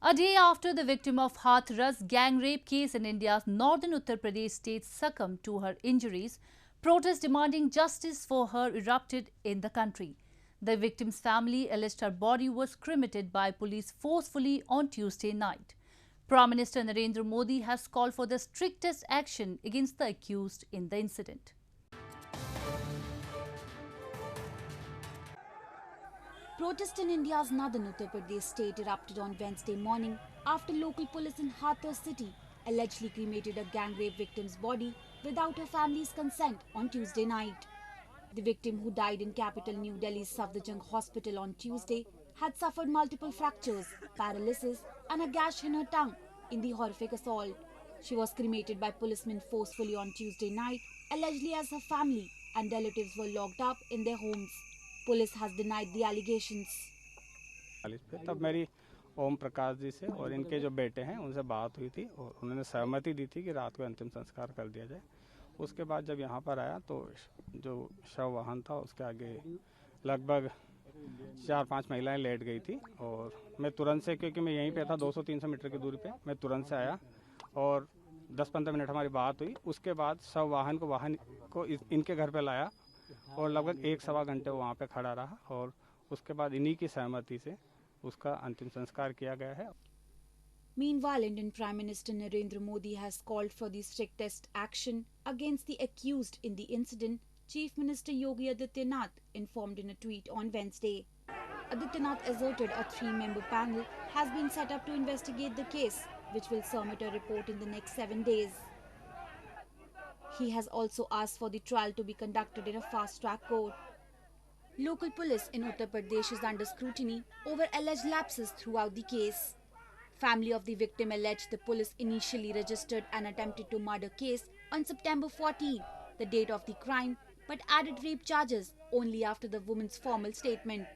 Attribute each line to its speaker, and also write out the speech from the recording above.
Speaker 1: A day after the victim of Hathras gang rape case in India's northern Uttar Pradesh state succumbed to her injuries, protests demanding justice for her erupted in the country. The victim's family alleged her body was cremated by police forcefully on Tuesday night. Prime Minister Narendra Modi has called for the strictest action against the accused in the incident.
Speaker 2: Protest in India's northern Uttar Pradesh state erupted on Wednesday morning after local police in Hathras city allegedly cremated a gang rape victim's body without her family's consent on Tuesday night. The victim, who died in capital New Delhi's Safdarjung Hospital on Tuesday, had suffered multiple fractures, paralysis and a gash in her tongue in the horrific assault. She was cremated by policemen forcefully on Tuesday night, allegedly as her family and relatives were locked up in their homes. Police has denied the allegations.
Speaker 3: तब मेरी ओम प्रकाश जी से और इनके जो बेटे हैं उनसे बात हुई थी और उन्होंने सहमति दी थी कि रात को अंतिम संस्कार कर दिया जाए। उसके बाद जब यहाँ पर आया तो जो शव वाहन था उसके आगे लगभग 4-5 महिलाएं लेट गई थी और मैं तुरंत से, क्योंकि मैं यहीं पे था 200-300 मीटर की दूरी पे, मैं तुरंत से आया और 10-15 मिनट हमारी बात हुई। उसके बाद शव वाहन को इनके घर पे लाया और लगभग 1-1.25 घंटे वहाँ पे खड़ा रहा और उसके बाद इन्हीं की सहमति से उसका अंतिम संस्कार किया गया है।
Speaker 2: Meanwhile, Indian Prime Minister Narendra Modi has called for the strictest action against the accused in the incident. Chief Minister Yogi Adityanath informed in a tweet on Wednesday. Adityanath asserted a 3-member panel has been set up to investigate the case, which will submit a report in the next 7 days. He has also asked for the trial to be conducted in a fast-track court. Local police in Uttar Pradesh is under scrutiny over alleged lapses throughout the case. Family of the victim alleged the police initially registered an attempted to murder case on September 14, the date of the crime, but added rape charges only after the woman's formal statement.